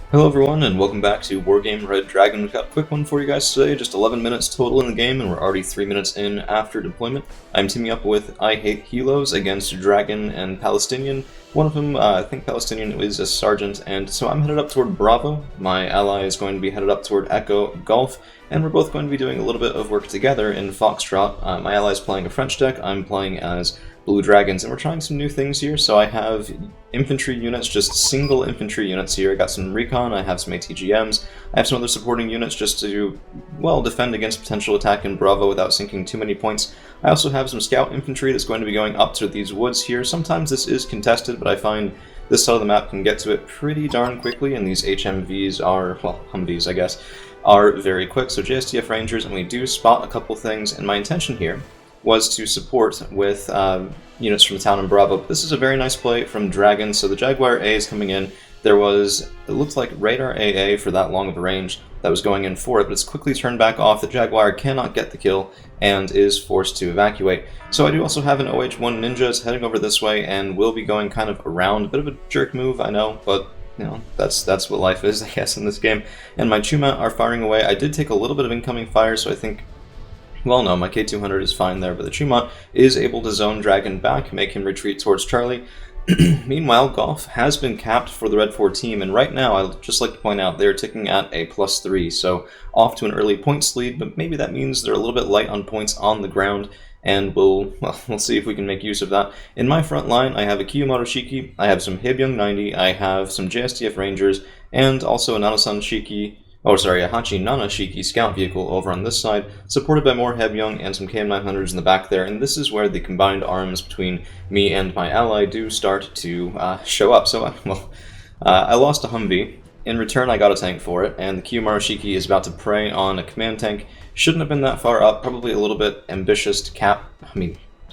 Hello everyone, and welcome back to Wargame Red Dragon. We've got a quick one for you guys today, just 11 minutes total in the game, and we're already 3 minutes in after deployment. I'm teaming up with I Hate Helos against Dragon and Palestinian. One of them, I think Palestinian, is a sergeant, and so I'm headed up toward Bravo. My ally is going to be headed up toward Echo Golf, and we're both going to be doing a little bit of work together in Foxtrot. My ally is playing a French deck, I'm playing as Blue Dragons, and we're trying some new things here. So I have infantry units, just single infantry units here. I got some recon, I have some ATGMs, I have some other supporting units just to, well, defend against potential attack in Bravo without sinking too many points. I also have some scout infantry that's going to be going up to these woods here. Sometimes this is contested, but I find this side of the map can get to it pretty darn quickly, and these HMVs are, well, Humvees I guess, are very quick. So JSTF Rangers, and we do spot a couple things, and my intention here was to support with units from the town in Bravo. But this is a very nice play from Dragon, so the Jaguar A is coming in. There was, it looked like Radar AA for that long of a range that was going in for it, but it's quickly turned back off. The Jaguar cannot get the kill and is forced to evacuate. So I do also have an OH-1 Ninjas heading over this way and will be going kind of around. A bit of a jerk move, I know, but you know, that's what life is, I guess, in this game. And my Chuma are firing away. I did take a little bit of incoming fire, so I think, well, no, my K200 is fine there, but the Chuma is able to zone Dragon back, make him retreat towards Charlie. Meanwhile, Golf has been capped for the Red 4 team, and right now, I'd just like to point out, they're ticking at a +3, so off to an early points lead, but maybe that means they're a little bit light on points on the ground, and we'll see if we can make use of that. In my front line, I have a Kiyomaru Shiki, I have some Hebyung 90, I have some JSTF Rangers, and also a Nanasan Shiki, a Hachi Nana Shiki scout vehicle over on this side, supported by more Hebyung and some KM900s in the back there, and this is where the combined arms between me and my ally do start to show up. So, I lost a Humvee. In return, I got a tank for it, and the Kiyomaru Shiki is about to prey on a command tank. Shouldn't have been that far up, probably a little bit ambitious to cap,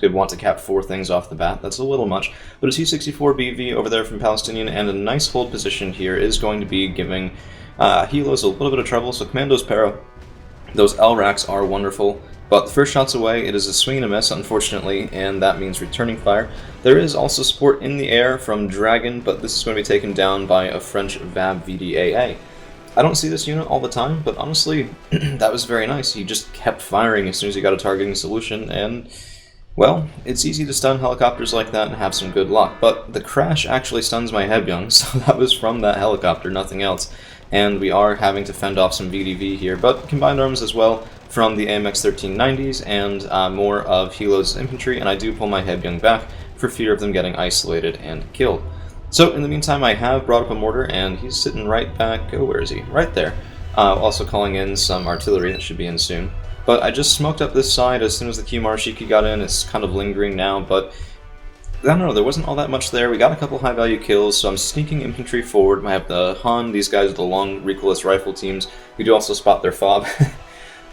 could want to cap 4 things off the bat, that's a little much, but a T-64 BV over there from Palestinian, and a nice hold position here is going to be giving Helos a little bit of trouble. So Commandos Para, those L-Racks are wonderful, but the first shot's away, it is a swing and a miss, unfortunately, and that means returning fire. There is also support in the air from Dragon, but this is going to be taken down by a French VAB VDAA. I don't see this unit all the time, but honestly, that was very nice. He just kept firing as soon as he got a targeting solution, and well, it's easy to stun helicopters like that and have some good luck, but the crash actually stuns my Hebyung, so that was from that helicopter, nothing else. And we are having to fend off some VDV here, but combined arms as well from the AMX 1390s and more of Helos infantry, and I do pull my Hebyung back for fear of them getting isolated and killed. So in the meantime, I have brought up a mortar, and he's sitting right back, oh, where is he? Right there. Also calling in some artillery that should be in soon. But I just smoked up this side as soon as the Kiyomaru Shiki got in. It's kind of lingering now, but I don't know, there wasn't all that much there. We got a couple high-value kills, so I'm sneaking infantry forward. I have the Han, these guys are the long recoilless rifle teams. We do also spot their fob.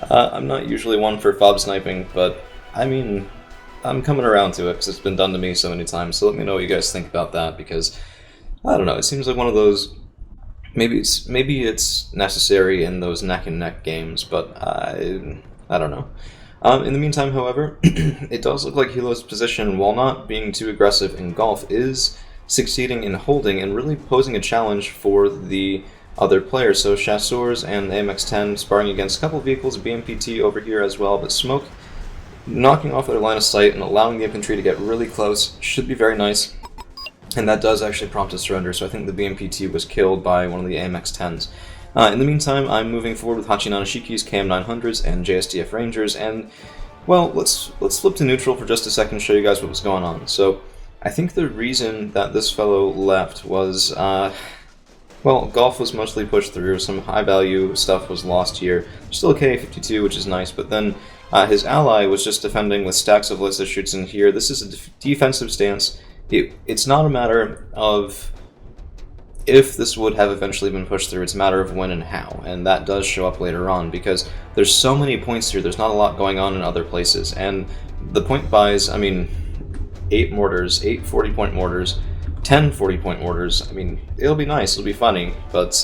I'm not usually one for fob sniping, but I mean, I'm coming around to it because it's been done to me so many times, so let me know what you guys think about that, because I don't know, it seems like one of those, maybe it's necessary in those neck-and-neck games, but I don't know. In the meantime, however, it does look like Helos' position, while not being too aggressive in Golf, is succeeding in holding and really posing a challenge for the other players. So Chasseurs and the AMX-10 sparring against a couple vehicles, BMPT over here as well, but Smoke knocking off their line of sight and allowing the infantry to get really close should be very nice. And that does actually prompt a surrender, so I think the BMPT was killed by one of the AMX-10s. In the meantime, I'm moving forward with Hachi Nana Shiki's KM900s and JSTF Rangers, and, well, let's flip to neutral for just a second and show you guys what was going on. So, I think the reason that this fellow left was, well, Golf was mostly pushed through, some high-value stuff was lost here. Still a KA-52, which is nice, but then his ally was just defending with stacks of Lissa shoots in here. This is a defensive stance. It's not a matter of if this would have eventually been pushed through, it's a matter of when and how, and that does show up later on, because there's so many points here, there's not a lot going on in other places, and the point buys, 8 mortars, 8 40-point mortars, 10 40-point mortars, it'll be nice, it'll be funny, but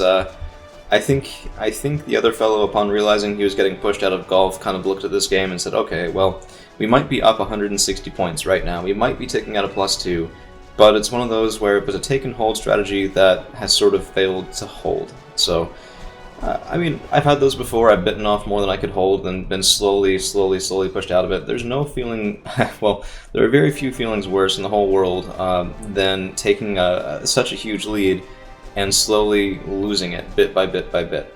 I think the other fellow, upon realizing he was getting pushed out of Golf, kind of looked at this game and said, okay, well, we might be up 160 points right now, we might be taking out a +2, but it's one of those where it was a take and hold strategy that has sort of failed to hold. So, I mean, I've had those before. I've bitten off more than I could hold and been slowly pushed out of it. There's no feeling, well, there are very few feelings worse in the whole world than taking such a huge lead and slowly losing it bit by bit by bit.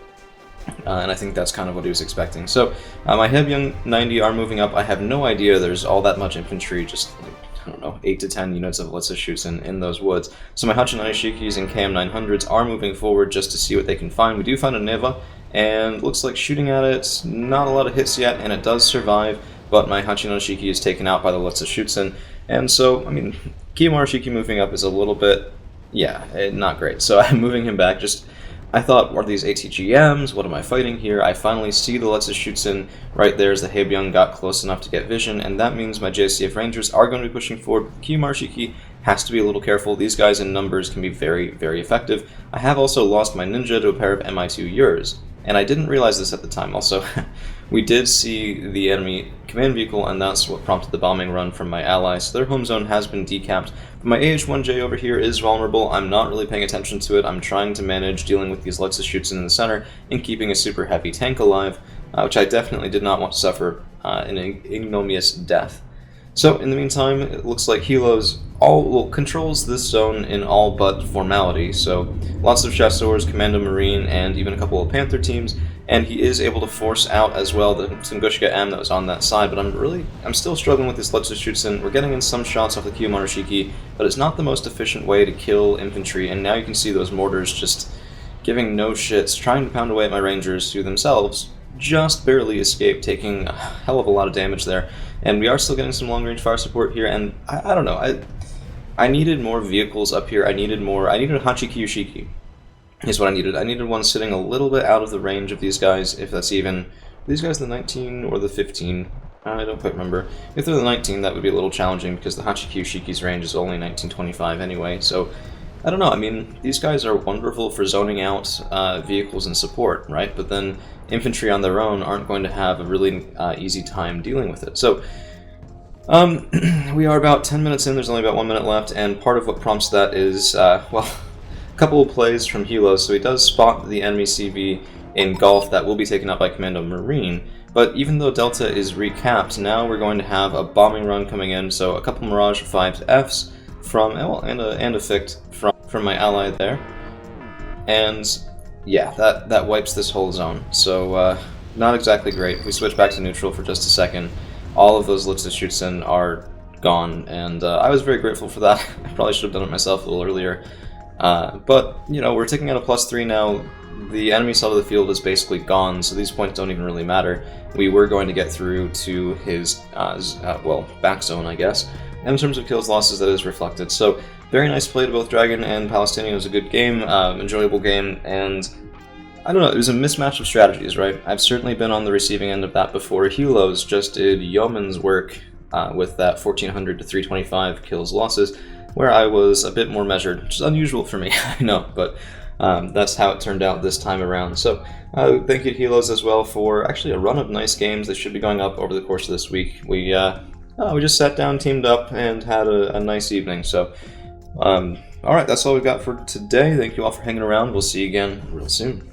And I think that's kind of what he was expecting. So, my Hebyung 90 are moving up. I have no idea there's all that much infantry, just, like, I don't know, 8 to 10 units of Let's shoots in those woods. So my Hachinai Shikis and KM900s are moving forward just to see what they can find. We do find a Neva, and looks like shooting at it, not a lot of hits yet, and it does survive, but my Hachinai Shiki is taken out by the Let's shoots in. And so, I mean, Kiyomaru Shiki moving up is a little bit, yeah, not great. So I'm moving him back. Just, I thought, are these ATGMs? What am I fighting here? I finally see the Let's shoots in right there as the Hebyung got close enough to get vision, and that means my JCF Rangers are going to be pushing forward. Kiyomaru Shiki has to be a little careful. These guys in numbers can be very, very effective. I have also lost my Ninja to a pair of Mi-2 Yurs, and I didn't realize this at the time. Also, we did see the enemy command vehicle, and that's what prompted the bombing run from my allies. So their home zone has been decapped. But my AH-1J over here is vulnerable. I'm not really paying attention to it. I'm trying to manage dealing with these Let's shoots in the center and keeping a super heavy tank alive, which I definitely did not want to suffer an ignominious death. So in the meantime, it looks like Helos controls this zone in all but formality. So lots of Chasseurs, Commando Marine, and even a couple of Panther teams, and he is able to force out as well the Tunguska M that was on that side. But I'm still struggling with this Let's shoots in. We're getting in some shots off the Kiyomaru Shiki, but it's not the most efficient way to kill infantry. And now you can see those mortars just giving no shits, trying to pound away at my Rangers, who themselves just barely escaped taking a hell of a lot of damage there. And we are still getting some long-range fire support here, and I don't know, I needed more vehicles up here. I needed a Hachikyu Shiki, is what I needed. I needed one sitting a little bit out of the range of these guys, if that's even, these guys the 19 or the 15? I don't quite remember. If they're the 19, that would be a little challenging, because the Hachikyu Shiki's range is only 1925 anyway, so I don't know. I mean, these guys are wonderful for zoning out vehicles and support, right? But then infantry on their own aren't going to have a really easy time dealing with it. So, we are about 10 minutes in, there's only about 1 minute left, and part of what prompts that is, well, a couple of plays from Helos. So he does spot the enemy CV in Gulf that will be taken out by Commando Marine, but even though Delta is recapped, now we're going to have a bombing run coming in, so a couple Mirage 5Fs from, well, and a Fict from my ally there, and yeah, that wipes this whole zone. So not exactly great. If we switch back to neutral for just a second, all of those Let's shoots in are gone, and I was very grateful for that. I probably should have done it myself a little earlier, but you know, we're taking out a +3 now. The enemy side of the field is basically gone, so these points don't even really matter. We were going to get through to his well, back zone, I guess. And in terms of kills, losses, that is reflected. So very nice play to both Dragon and Palestinian. It was a good game, enjoyable game, and I don't know, it was a mismatch of strategies, right? I've certainly been on the receiving end of that before. Helos just did yeoman's work with that 1400 to 325 kills losses, where I was a bit more measured, which is unusual for me, I know, but that's how it turned out this time around. So thank you to Helos as well for actually a run of nice games that should be going up over the course of this week. We just sat down, teamed up, and had a nice evening. So, alright, that's all we've got for today. Thank you all for hanging around. We'll see you again real soon.